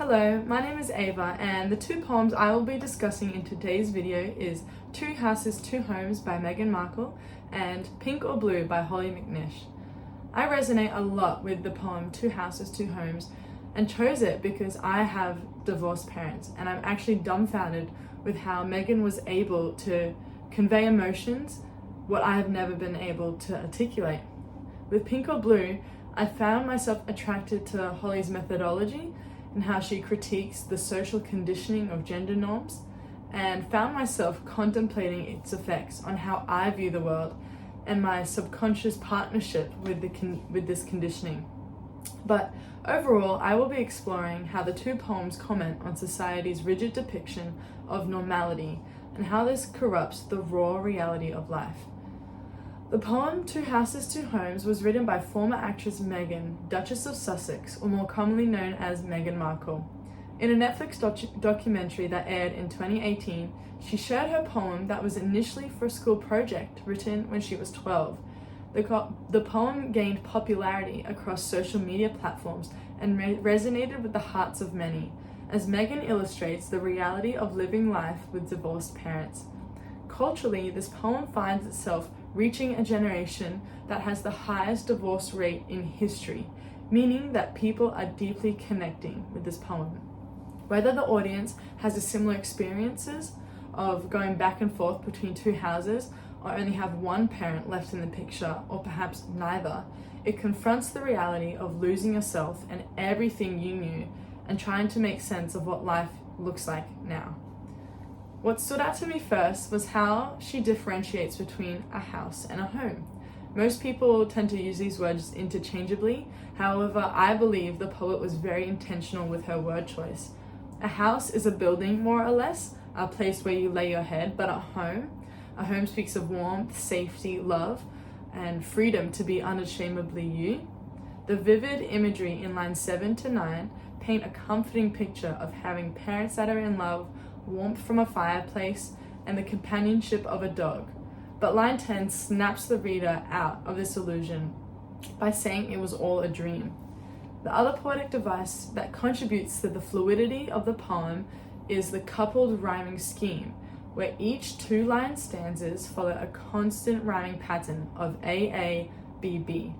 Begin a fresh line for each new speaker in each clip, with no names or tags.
Hello, my name is Ava, and the two poems I will be discussing in today's video is Two Houses, Two Homes by Meghan Markle and Pink or Blue by Holly McNish. I resonate a lot with the poem Two Houses, Two Homes and chose it because I have divorced parents and I'm actually dumbfounded with how Meghan was able to convey emotions what I have never been able to articulate. With Pink or Blue, I found myself attracted to Holly's methodology and how she critiques the social conditioning of gender norms, and found myself contemplating its effects on how I view the world and my subconscious partnership with this conditioning. But overall, I will be exploring how the two poems comment on society's rigid depiction of normality and how this corrupts the raw reality of life. The poem Two Houses, Two Homes was written by former actress Meghan, Duchess of Sussex, or more commonly known as Meghan Markle. In a Netflix documentary that aired in 2018, she shared her poem that was initially for a school project written when she was 12. The poem gained popularity across social media platforms and resonated with the hearts of many, as Meghan illustrates the reality of living life with divorced parents. Culturally, this poem finds itself reaching a generation that has the highest divorce rate in history, meaning that people are deeply connecting with this poem. Whether the audience has a similar experiences of going back and forth between two houses, or only have one parent left in the picture, or perhaps neither, it confronts the reality of losing yourself and everything you knew and trying to make sense of what life looks like now. What stood out to me first was how she differentiates between a house and a home. Most people tend to use these words interchangeably. However, I believe the poet was very intentional with her word choice. A house is a building, more or less, a place where you lay your head, but a home speaks of warmth, safety, love, and freedom to be unashamedly you. The vivid imagery in lines 7 to 9 paint a comforting picture of having parents that are in love, warmth from a fireplace, and the companionship of a dog. But line 10 snaps the reader out of this illusion by saying it was all a dream. The other poetic device that contributes to the fluidity of the poem is the coupled rhyming scheme, where each two-line stanzas follow a constant rhyming pattern of A, B, B.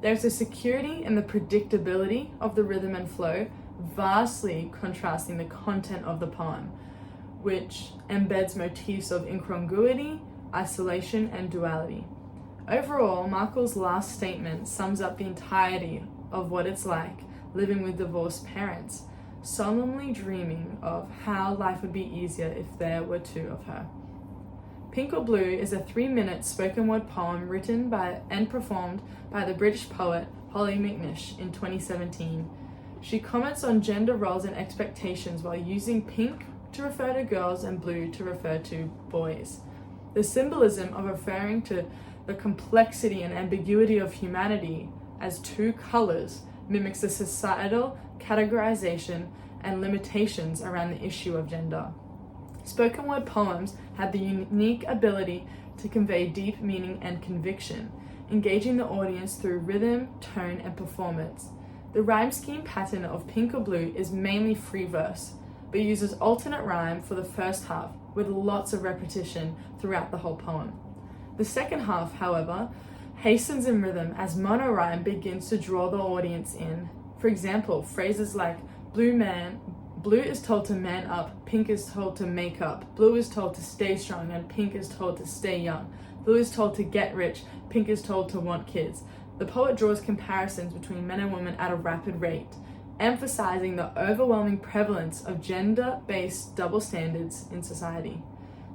There's a security in the predictability of the rhythm and flow, vastly contrasting the content of the poem, which embeds motifs of incongruity, isolation, and duality. Overall, Markle's last statement sums up the entirety of what it's like living with divorced parents, solemnly dreaming of how life would be easier if there were two of her. Pink or Blue is a 3-minute spoken word poem written by and performed by the British poet Holly McNish in 2017. She comments on gender roles and expectations while using pink to refer to girls and blue to refer to boys. The symbolism of referring to the complexity and ambiguity of humanity as two colors mimics the societal categorization and limitations around the issue of gender. Spoken word poems have the unique ability to convey deep meaning and conviction, engaging the audience through rhythm, tone, and performance. The rhyme scheme pattern of Pink or Blue is mainly free verse, but uses alternate rhyme for the first half with lots of repetition throughout the whole poem. The second half, however, hastens in rhythm as monorhyme begins to draw the audience in. For example, phrases like blue is told to man up, pink is told to make up, blue is told to stay strong, and pink is told to stay young. Blue is told to get rich, pink is told to want kids. The poet draws comparisons between men and women at a rapid rate, emphasizing the overwhelming prevalence of gender-based double standards in society.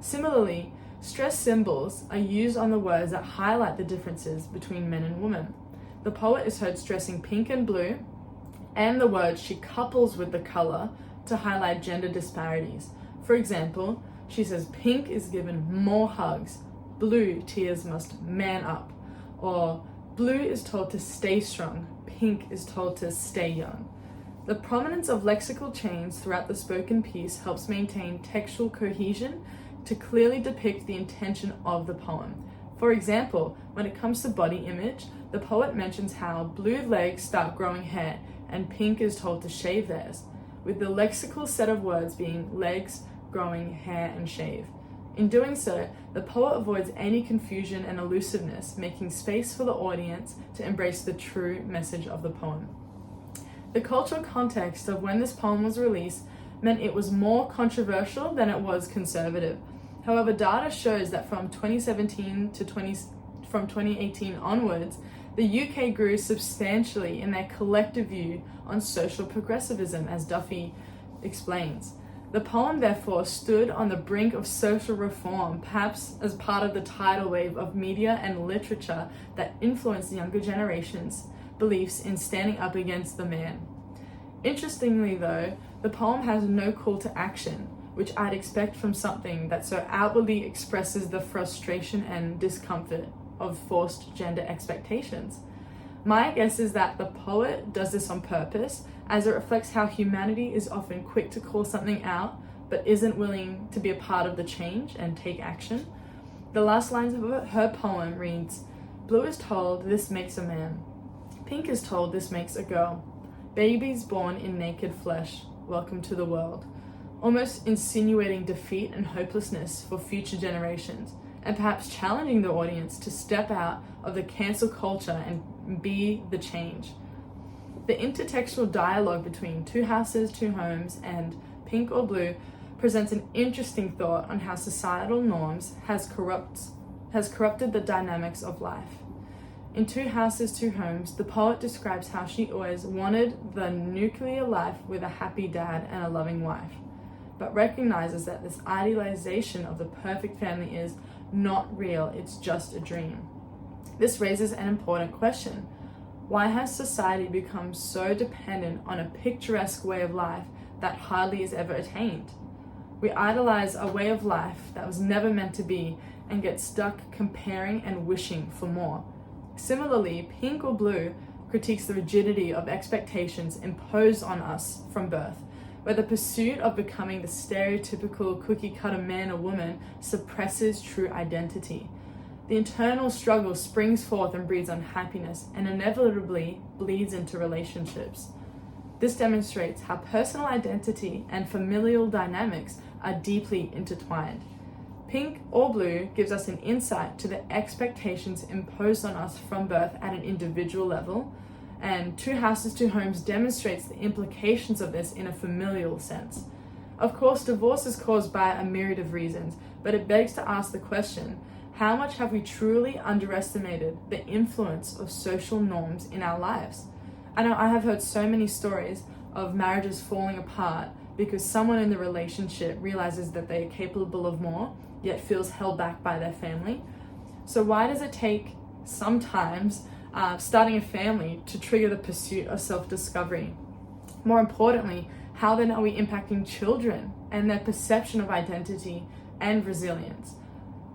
Similarly, stress symbols are used on the words that highlight the differences between men and women. The poet is heard stressing pink and blue, and the words she couples with the color to highlight gender disparities. For example, she says pink is given more hugs, blue tears must man up, or blue is told to stay strong, pink is told to stay young. The prominence of lexical chains throughout the spoken piece helps maintain textual cohesion to clearly depict the intention of the poem. For example, when it comes to body image, the poet mentions how blue legs start growing hair and pink is told to shave theirs, with the lexical set of words being legs, growing, hair, and shave. In doing so, the poet avoids any confusion and elusiveness, making space for the audience to embrace the true message of the poem. The cultural context of when this poem was released meant it was more controversial than it was conservative. However, data shows that from 2018 onwards, the UK grew substantially in their collective view on social progressivism, as Duffy explains. The poem therefore stood on the brink of social reform, perhaps as part of the tidal wave of media and literature that influenced younger generations' beliefs in standing up against the man. Interestingly though, the poem has no call to action, which I'd expect from something that so outwardly expresses the frustration and discomfort of forced gender expectations. My guess is that the poet does this on purpose, as it reflects how humanity is often quick to call something out, but isn't willing to be a part of the change and take action. The last lines of her poem reads, "Blue is told this makes a man. Pink is told this makes a girl. Babies born in naked flesh, welcome to the world," almost insinuating defeat and hopelessness for future generations, and perhaps challenging the audience to step out of the cancel culture and be the change. The intertextual dialogue between Two Houses, Two Homes and Pink or Blue presents an interesting thought on how societal norms has corrupted the dynamics of life. In Two Houses, Two Homes, the poet describes how she always wanted the nuclear life with a happy dad and a loving wife, but recognizes that this idealization of the perfect family is not real, it's just a dream. This raises an important question. Why has society become so dependent on a picturesque way of life that hardly is ever attained? We idolize a way of life that was never meant to be and get stuck comparing and wishing for more. Similarly, Pink or Blue critiques the rigidity of expectations imposed on us from birth, where the pursuit of becoming the stereotypical cookie-cutter man or woman suppresses true identity. The internal struggle springs forth and breeds unhappiness and inevitably bleeds into relationships. This demonstrates how personal identity and familial dynamics are deeply intertwined. Pink or Blue gives us an insight to the expectations imposed on us from birth at an individual level, and Two Houses, Two Homes demonstrates the implications of this in a familial sense. Of course, divorce is caused by a myriad of reasons, but it begs to ask the question, how much have we truly underestimated the influence of social norms in our lives? I know I have heard so many stories of marriages falling apart because someone in the relationship realizes that they are capable of more, yet feels held back by their family. So why does it take sometimes starting a family to trigger the pursuit of self-discovery? More importantly, how then are we impacting children and their perception of identity and resilience?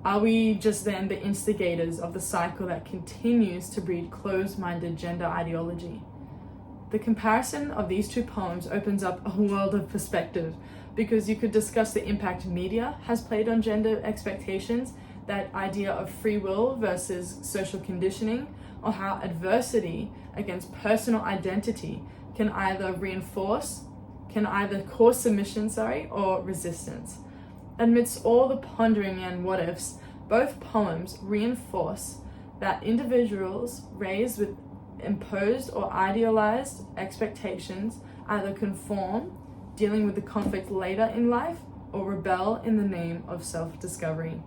Are we just then the instigators of the cycle that continues to breed closed-minded gender ideology? The comparison of these two poems opens up a world of perspective, because you could discuss the impact media has played on gender expectations, that idea of free will versus social conditioning, or how adversity against personal identity can either cause submission, or resistance. Amidst all the pondering and what ifs, both poems reinforce that individuals raised with imposed or idealized expectations either conform, dealing with the conflict later in life, or rebel in the name of self-discovery.